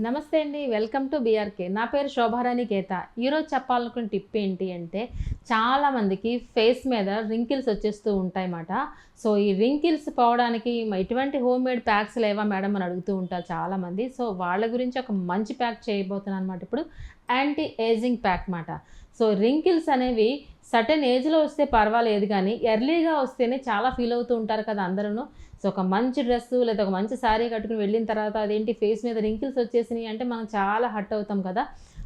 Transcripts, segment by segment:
నమస్తే అండి. Welcome to BRK. నా పేరు శోభారాణి కేత. ఈరోజు చెప్పాలనుకున్న టిప్ ఏంటి అంటే, చాలామందికి ఫేస్ మీద రింకిల్స్ వచ్చేస్తూ ఉంటాయన్నమాట. సో, ఈ రింకిల్స్ పోవడానికి ఎటువంటి హోమ్‌మేడ్ ప్యాక్స్ లేవా మేడం అని అడుగుతూ ఉంటారు చాలామంది. సో, వాళ్ళ గురించి ఒక మంచి ప్యాక్ చేయబోతున్నాను అనమాట ఇప్పుడు. యాంటీ ఏజింగ్ ప్యాక్ మాట. సో, రింకిల్స్ అనేవి సర్టెన్ ఏజ్‌లో వస్తే పర్వాలేదు గానీ, ఎర్లీగా వస్తేనే చాలా ఫీల్ అవుతూ ఉంటారు కదా అందరూను. సో, ఒక మంచి డ్రెస్సు లేదా ఒక మంచి శారీ కట్టుకొని వెళ్ళిన తర్వాత అదేంటి ఫేస్ మీద రింకిల్స్ వచ్చేసినాయి అంటే మనం చాలా హర్ట్ అవుతాం కదా!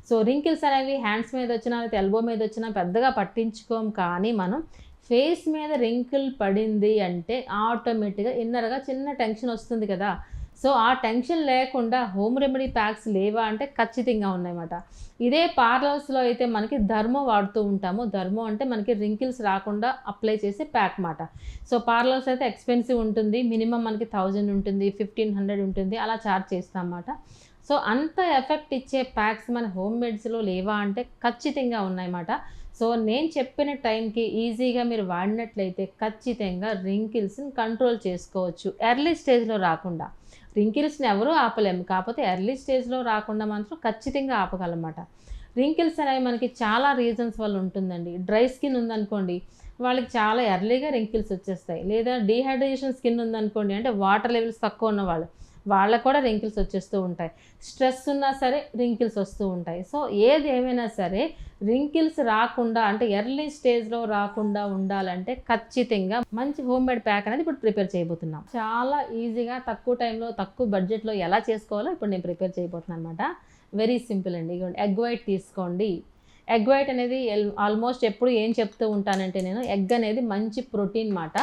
సో, రింకిల్స్ అనేవి హ్యాండ్స్ మీద వచ్చినా లేకపోతే ఎల్బో మీద వచ్చినా పెద్దగా పట్టించుకోం. కానీ మనం ఫేస్ మీద రింకిల్ పడింది అంటే ఆటోమేటిక్‌గా ఇన్నర్‌గా చిన్న టెన్షన్ వస్తుంది కదా! సో, ఆ టెన్షన్ లేకుండా హోమ్ రెమెడీ ప్యాక్స్ లేవా అంటే ఖచ్చితంగా ఉన్నాయన్నమాట. ఇదే పార్లర్స్‌లో అయితే మనకి ధర్మో వాడుతూ ఉంటాము. ధర్మో అంటే మనకి రింకిల్స్ రాకుండా అప్లై చేసే ప్యాక్ మాట. సో, పార్లర్స్ అయితే ఎక్స్‌పెన్సివ్ ఉంటుంది. మినిమమ్ మనకి 1000 ఉంటుంది, 1500 ఉంటుంది. అలా చార్జ్ చేస్తామన్నమాట. సో, అంత ఎఫెక్ట్ ఇచ్చే ప్యాక్స్ మన హోమ్ మేడ్స్‌లో లేవా అంటే ఖచ్చితంగా ఉన్నాయన్నమాట. సో, నేను చెప్పిన టైంకి ఈజీగా మీరు వాడినట్లయితే ఖచ్చితంగా రింకిల్స్‌ని కంట్రోల్ చేసుకోవచ్చు. ఎర్లీ స్టేజ్‌లో రాకుండా. రింకిల్స్‌ని ఎవరూ ఆపలేము. కాకపోతే ఎర్లీ స్టేజ్‌లో రాకుండా మాత్రం ఖచ్చితంగా ఆపగలమట. రింకిల్స్ అనేవి మనకి చాలా రీజన్స్ వల్ల ఉంటుందండి. డ్రై స్కిన్ ఉందనుకోండి, వాళ్ళకి చాలా ఎర్లీగా రింకిల్స్ వచ్చేస్తాయి. లేదా డీహైడ్రేషన్ స్కిన్ ఉందనుకోండి, అంటే వాటర్ లెవెల్స్ తక్కువ ఉన్నవాళ్ళు, వాళ్ళకి కూడా రింకిల్స్ వచ్చేస్తూ ఉంటాయి. స్ట్రెస్ ఉన్నా సరే రింకిల్స్ వస్తూ ఉంటాయి. సో, ఏది ఏమైనా సరే రింకిల్స్ రాకుండా అంటే ఎర్లీ స్టేజ్‌లో రాకుండా ఉండాలంటే ఖచ్చితంగా మంచి హోమ్‌మేడ్ ప్యాక్ అనేది ఇప్పుడు ప్రిపేర్ చేయబోతున్నాం. చాలా ఈజీగా తక్కువ టైంలో, తక్కువ బడ్జెట్‌లో ఎలా చేసుకోవాలో ఇప్పుడు నేను ప్రిపేర్ చేయబోతున్నాను అనమాట. వెరీ సింపుల్ అండి. ఇగోండి ఎగ్ వైట్ తీసుకోండి. ఎగ్ వైట్ అనేది ఆల్మోస్ట్ ఎప్పుడు ఏం చెప్తూ ఉంటానంటే నేను ఎగ్ అనేది మంచి ప్రోటీన్ మాట.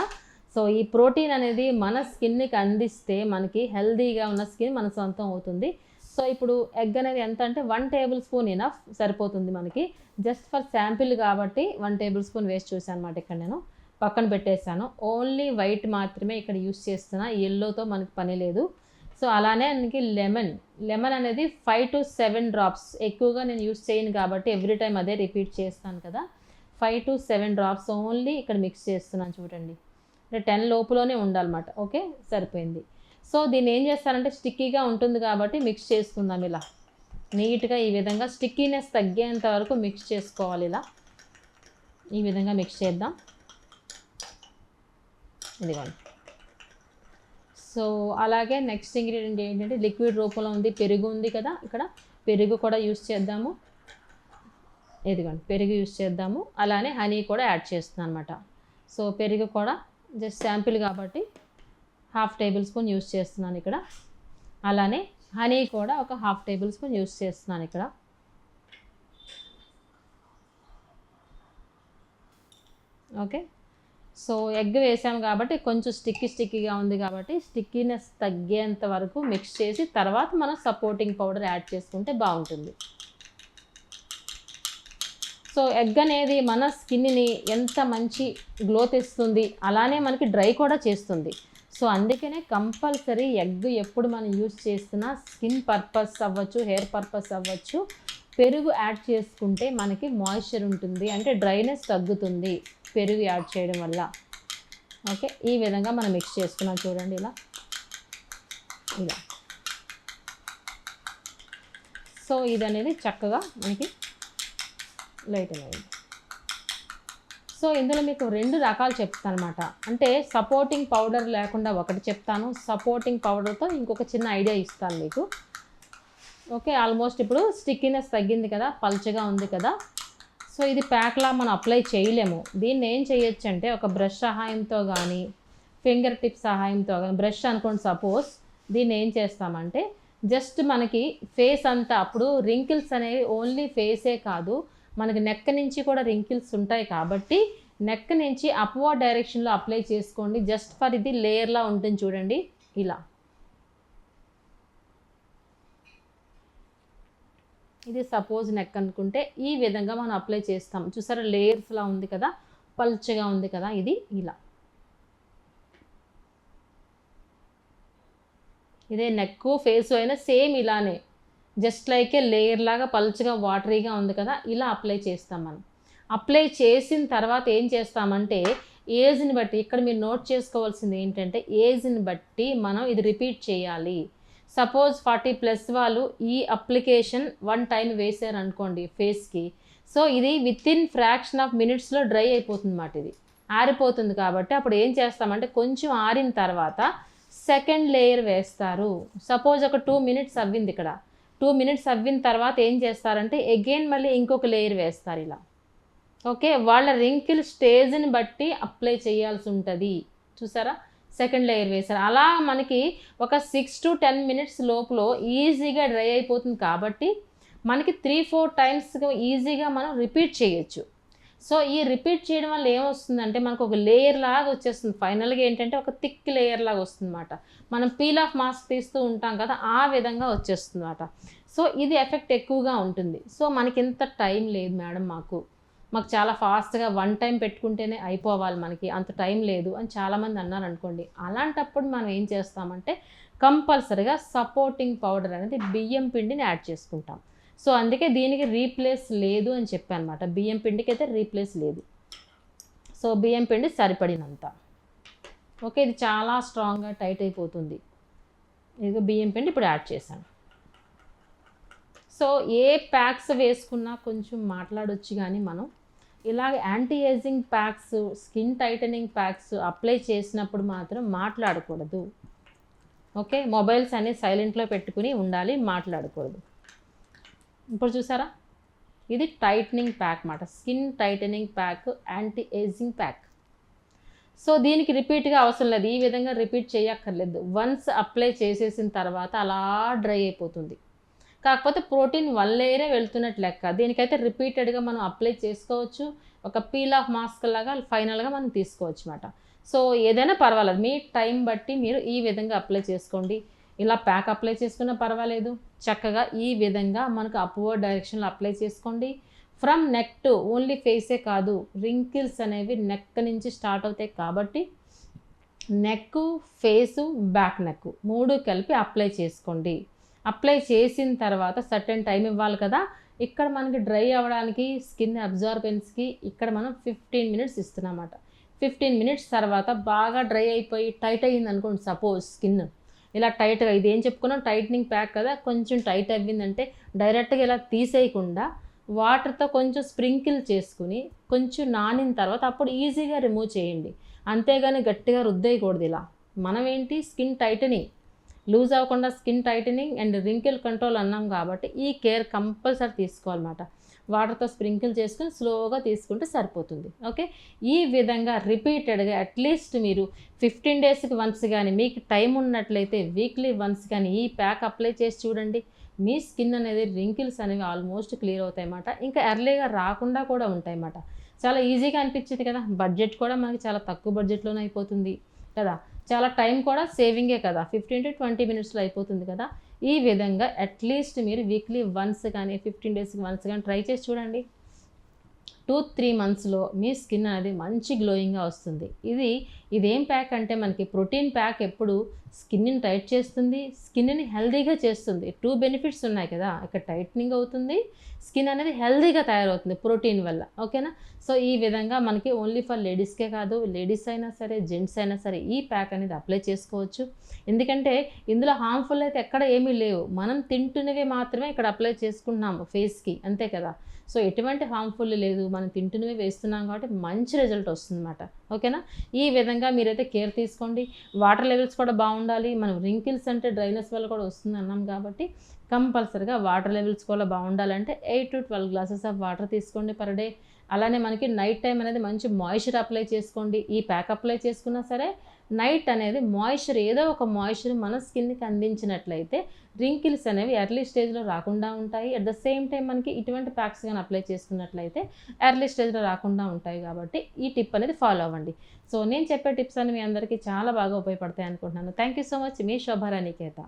సో, ఈ ప్రోటీన్ అనేది మన స్కిన్‌కి అందిస్తే మనకి హెల్తీగా ఉన్న స్కిన్ మన సొంతం అవుతుంది. సో, ఇప్పుడు ఎగ్ అనేది ఎంత అంటే 1 టేబుల్ స్పూన్ ఎనఫ్ సరిపోతుంది మనకి. జస్ట్ ఫర్ శాంపిల్ కాబట్టి 1 టేబుల్ స్పూన్ వేసి చూసాను అనమాట ఇక్కడ నేను. పక్కన పెట్టేసాను. ఓన్లీ వైట్ మాత్రమే ఇక్కడ యూజ్ చేస్తున్నా. యెల్లోతో మనకి పని లేదు. సో, అలానే మనకి లెమన్ అనేది 5-7 డ్రాప్స్. ఎక్కువగా నేను యూజ్ చేయను కాబట్టి ఎవ్రీ టైమ్ అదే రిపీట్ చేస్తాను కదా! 5-7 డ్రాప్స్ ఓన్లీ ఇక్కడ మిక్స్ చేస్తున్నాను చూడండి. అంటే 10 లోపులోనే ఉండాలన్నమాట. ఓకే. సరిపోయింది. సో, దీన్ని ఏం చేస్తారంటే స్టిక్కీగా ఉంటుంది కాబట్టి మిక్స్ చేసుకుందాం ఇలా. నీట్‌గా ఈ విధంగా స్టిక్కీనెస్ తగ్గేంత వరకు మిక్స్ చేసుకోవాలి ఇలా. ఈ విధంగా మిక్స్ చేద్దాం. ఇదిగోండి. సో, అలాగే నెక్స్ట్ ఇంగ్రీడియంట్ ఏంటంటే లిక్విడ్ రూపంలో ఉంది. పెరుగు ఉంది కదా! ఇక్కడ పెరుగు కూడా యూజ్ చేద్దాము. ఇదిగోండి పెరుగు యూజ్ చేద్దాము. అలానే హనీ కూడా యాడ్ చేస్తున్నాను అనమాట. సో, పెరుగు కూడా జస్ట్ శాంపిల్ కాబట్టి 1/2 టేబుల్ స్పూన్ యూజ్ చేస్తున్నాను ఇక్కడ. అలానే హనీ కూడా ఒక 1/2 టేబుల్ స్పూన్ యూజ్ చేస్తున్నాను ఇక్కడ. ఓకే. సో, ఎగ్ వేసాము కాబట్టి కొంచెం స్టిక్కీగా ఉంది కాబట్టి స్టిక్కీనెస్ తగ్గేంత వరకు మిక్స్ చేసి తర్వాత మనం సపోర్టింగ్ పౌడర్ యాడ్ చేసుకుంటే బాగుంటుంది. సో, ఎగ్ అనేది మన స్కిన్‌ని ఎంత మంచి గ్లో తెస్తుంది, అలానే మనకి డ్రై కూడా చేస్తుంది. సో, అందుకనే కంపల్సరీ ఎగ్ ఎప్పుడు మనం యూజ్ చేస్తున్నా స్కిన్ పర్పస్ అవ్వచ్చు, హెయిర్ పర్పస్ అవ్వచ్చు, పెరుగు యాడ్ చేసుకుంటే మనకి మాయిశ్చర్ ఉంటుంది. అంటే డ్రైనెస్ తగ్గుతుంది పెరుగు యాడ్ చేయడం వల్ల. ఓకే. ఈ విధంగా మనం మిక్స్ చేసుకున్నాం చూడండి ఇలా. ఇలా. సో, ఇదనేది చక్కగా మనకి లైట్ అనేది. సో, ఇందులో మీకు 2 రకాలు చెప్తానమాట. అంటే సపోర్టింగ్ పౌడర్ లేకుండా ఒకటి చెప్తాను. సపోర్టింగ్ పౌడర్‌తో ఇంకొక చిన్న ఐడియా ఇస్తాను మీకు. ఓకే. ఆల్మోస్ట్ ఇప్పుడు స్టిక్కీనెస్ తగ్గింది కదా! పల్చగా ఉంది కదా! సో, ఇది ప్యాక్‌లా మనం అప్లై చేయలేము. దీన్ని ఏం చేయొచ్చంటే ఒక బ్రష్ సహాయంతో గానీ, ఫింగర్ టిప్ సహాయంతో గానీ, బ్రష్ అనుకోండి సపోజ్. దీన్ని ఏం చేస్తామంటే జస్ట్ మనకి ఫేస్ అంతా అప్పుడు రింకిల్స్ అనేవి ఓన్లీ ఫేసే కాదు, మనకి నెక్ నుంచి కూడా రింకిల్స్ ఉంటాయి కాబట్టి నెక్ నుంచి అప్‌వర్డ్ డైరెక్షన్‌లో అప్లై చేసుకోండి. జస్ట్ ఫర్ ఇది లేయర్‌లా ఉంటుంది చూడండి ఇలా. ఇది సపోజ్ నెక్ అనుకుంటే ఈ విధంగా మనం అప్లై చేస్తాం. చూసారా లేయర్స్‌లా ఉంది కదా! పల్చగా ఉంది కదా! ఇది ఇలా. ఇదే నెక్కు, ఫేసు అయినా సేమ్ ఇలానే. జస్ట్ లైక్ ఏ లేయర్ లాగా పల్చగా వాటరీగా ఉంది కదా! ఇలా అప్లై చేస్తాం మనం. అప్లై చేసిన తర్వాత ఏం చేస్తామంటే ఏజ్‌ని బట్టి ఇక్కడ మీరు నోట్ చేసుకోవాల్సింది ఏంటంటే ఏజ్‌ని బట్టి మనం ఇది రిపీట్ చేయాలి. సపోజ్ 40+ వాళ్ళు ఈ అప్లికేషన్ 1 టైం వేసారు అనుకోండి ఫేస్కి, సో ఇది వితిన్ ఫ్రాక్షన్ ఆఫ్ మినిట్స్లో డ్రై అయిపోతుంది అన్నమాట. ఇది ఆరిపోతుంది కాబట్టి అప్పుడు ఏం చేస్తామంటే కొంచెం ఆరిన తర్వాత సెకండ్ లేయర్ వేస్తారు. సపోజ్ ఒక 2 మినిట్స్ అవ్వింది, ఇక్కడ 2 మినిట్స్ అవ్విన తర్వాత ఏం చేస్తారంటే అగైన్ మళ్ళీ ఇంకొక లేయర్ వేస్తారు ఇలా. ఓకే, వాళ్ళ రింకిల్ స్టేజ్ని బట్టి అప్లై చేయాల్సి ఉంటుంది. చూసారా, సెకండ్ లేయర్ వేసారు. అలా మనకి ఒక 6 to 10 మినిట్స్ లోపల ఈజీగా డ్రై అయిపోతుంది కాబట్టి మనకి 3-4 టైమ్స్ ఈజీగా మనం రిపీట్ చేయొచ్చు. సో ఈ రిపీట్ చేయడం వల్ల ఏమొస్తుందంటే మనకు ఒక లేయర్ లాగా వచ్చేస్తుంది. ఫైనల్గా ఏంటంటే ఒక థిక్ లేయర్ లాగా వస్తుంది అన్నమాట. మనం పీల్ ఆఫ్ మాస్క్ తీస్తూ ఉంటాం కదా, ఆ విధంగా వచ్చేస్తుంది అన్నమాట. సో ఇది ఎఫెక్ట్ ఎక్కువగా ఉంటుంది. సో మనకి ఇంత టైం లేదు మేడం, మాకు చాలా ఫాస్ట్గా 1 టైం పెట్టుకుంటేనే అయిపోవాలి, మనకి అంత టైం లేదు అని చాలామంది అన్నారు అనుకోండి. అలాంటప్పుడు మనం ఏం చేస్తామంటే కంపల్సరీగా సపోర్టింగ్ పౌడర్ అనేది బియ్యం పిండిని యాడ్ చేసుకుంటాం. సో అందుకే దీనికి రీప్లేస్ లేదు అని చెప్పాను అనమాట. బియ్యం పిండికి అయితే రీప్లేస్ లేదు. సో బియ్యం పిండి సరిపడినంత. ఓకే, ఇది చాలా స్ట్రాంగ్గా టైట్ అయిపోతుంది. ఇది బియ్యం పిండి ఇప్పుడు యాడ్ చేశాను. సో ఏ ప్యాక్స్ వేసుకున్నా కొంచెం మాట్లాడొచ్చు, కానీ మనం ఇలాగ anti ageing packs, skin titling packs apply చేసినప్పుడు మాత్రం మాట్లాడకూడదు. ఓకే, మొబైల్స్ అనేవి సైలెంట్లో పెట్టుకుని ఉండాలి, మాట్లాడకూడదు. ఇప్పుడు చూసారా, ఇది టైటనింగ్ ప్యాక్ అన్నమాట. Skin titling pack, anti ageing pack. So దీనికి రిపీట్గా అవసరం లేదు, ఈ విధంగా రిపీట్ చేయక్కర్లేదు. వన్స్ అప్లై చేసేసిన తర్వాత అలా డ్రై అయిపోతుంది. కాకపోతే ప్రోటీన్ 1 లేయరే వెళ్తున్నట్టు లెక్క. దీనికైతే రిపీటెడ్గా మనం అప్లై చేసుకోవచ్చు. ఒక పీల్ ఆఫ్ మాస్క్ లాగా ఫైనల్గా మనం తీసుకోవచ్చు అన్నమాట. సో ఏదైనా పర్వాలేదు, మీ టైం బట్టి మీరు ఈ విధంగా అప్లై చేసుకోండి. ఇలా ప్యాక్ అప్లై చేసుకున్నా పర్వాలేదు, చక్కగా ఈ విధంగా మనకు అప్వర్డ్ డైరెక్షన్లో అప్లై చేసుకోండి. ఫ్రమ్ నెక్ టు, ఓన్లీ ఫేసే కాదు, రింకిల్స్ అనేవి నెక్ నుంచి స్టార్ట్ అవుతాయి కాబట్టి నెక్, ఫేసు, బ్యాక్ నెక్ 3 కలిపి అప్లై చేసుకోండి. అప్లై చేసిన తర్వాత సర్టెన్ టైం ఇవ్వాలి కదా. ఇక్కడ మనకి డ్రై అవ్వడానికి, స్కిన్ అబ్జార్బెన్స్కి ఇక్కడ మనం 15 మినిట్స్ ఇస్తున్నామన్నమాట. 15 మినిట్స్ తర్వాత బాగా డ్రై అయిపోయి టైట్ అయ్యింది అనుకోండి, సపోజ్ స్కిన్ ఇలా టైట్గా, ఇది ఏం చెప్పుకున్నాం టైట్నింగ్ ప్యాక్ కదా, కొంచెం టైట్ అవ్విందంటే డైరెక్ట్గా ఇలా తీసేయకుండా వాటర్తో కొంచెం స్ప్రింకిల్ చేసుకుని కొంచెం నానిన తర్వాత అప్పుడు ఈజీగా రిమూవ్ చేయండి. అంతేగాని గట్టిగా రుద్దేయకూడదు. ఇలా మనం ఏంటి స్కిన్ టైటనింగ్, లూజ్ అవ్వకుండా skin titling and wrinkle control అన్నాం కాబట్టి ఈ కేర్ కంపల్సరీ తీసుకోవాలన్నమాట. వాటర్తో స్ప్రింకిల్ చేసుకుని స్లోగా తీసుకుంటే సరిపోతుంది. ఓకే, ఈ విధంగా రిపీటెడ్గా అట్లీస్ట్ మీరు 15 డేస్కి వన్స్ కానీ, మీకు టైం ఉన్నట్లయితే వీక్లీ వన్స్ కానీ ఈ ప్యాక్ అప్లై చేసి చూడండి. మీ స్కిన్ అనేది, రింకిల్స్ అనేవి ఆల్మోస్ట్ క్లియర్ అవుతాయి అన్నమాట. ఇంకా ఎర్లీగా రాకుండా కూడా ఉంటాయి అన్నమాట. చాలా ఈజీగా అనిపించింది కదా, బడ్జెట్ కూడా మనకి చాలా తక్కువ బడ్జెట్లోనే అయిపోతుంది కదా, చాలా టైం కూడా సేవింగే కదా, 15 to 20 మినిట్స్లో అయిపోతుంది కదా. ఈ విధంగా అట్లీస్ట్ మీరు వీక్లీ వన్స్ కానీ 15 డేస్కి వన్స్ కానీ ట్రై చేసి చూడండి. 2-3 మంత్స్లో మీ స్కిన్ అనేది మంచి గ్లోయింగ్గా వస్తుంది. ఇదేం ప్యాక్ అంటే మనకి ప్రోటీన్ ప్యాక్ ఎప్పుడు స్కిన్ని టైట్ చేస్తుంది, స్కిన్ని హెల్దీగా చేస్తుంది. 2 బెనిఫిట్స్ ఉన్నాయి కదా, ఇక్కడ టైట్నింగ్ అవుతుంది, స్కిన్ అనేది హెల్దీగా తయారవుతుంది ప్రోటీన్ వల్ల. ఓకేనా, సో ఈ విధంగా మనకి ఓన్లీ ఫర్ లేడీస్కే కాదు, లేడీస్ అయినా సరే జెంట్స్ అయినా సరే ఈ ప్యాక్ అనేది అప్లై చేసుకోవచ్చు. ఎందుకంటే ఇందులో హార్మ్ఫుల్ అయితే ఎక్కడ ఏమీ లేవు, మనం తింటున్నవి మాత్రమే ఇక్కడ అప్లై చేసుకుంటున్నాము ఫేస్కి, అంతే కదా. సో ఎటువంటి హార్మ్ఫుల్ లేదు, మనం తింటున్నవి వేస్తున్నాం కాబట్టి మంచి రిజల్ట్ వస్తుందన్నమాట. ఓకేనా, ఈ విధంగా మీరైతే కేర్ తీసుకోండి. వాటర్ లెవెల్స్ కూడా బాగుండాలి. మనం రింకిల్స్ అంటే డ్రైనెస్ వల్ల కూడా వస్తుంది అన్నాం కాబట్టి కంపల్సరీగా వాటర్ లెవెల్స్ కూడా బాగుండాలంటే 8 to 12 గ్లాసెస్ ఆఫ్ వాటర్ తీసుకోండి పర్ డే. అలానే మనకి నైట్ టైం అనేది మంచి మాయిశ్చర్ అప్లై చేసుకోండి. ఈ ప్యాక్ అప్లై చేసుకున్నా సరే నైట్ అనేది మాయిశ్చర్, ఏదో ఒక మాయిశ్చర్ మన స్కిన్కి అందించినట్లయితే రింకిల్స్ అనేవి ఎర్లీ స్టేజ్లో రాకుండా ఉంటాయి. అట్ ద సేమ్ టైం మనకి ఇటువంటి ప్యాక్స్ కానీ అప్లై చేసుకున్నట్లయితే ఎర్లీ స్టేజ్లో రాకుండా ఉంటాయి. కాబట్టి ఈ టిప్ అనేది ఫాలో అవ్వండి. సో నేను చెప్పే టిప్స్ అన్ని మీ అందరికీ చాలా బాగా ఉపయోగపడతాయి అనుకుంటున్నాను. Thank you so much. మీ శోభారాణి కేత.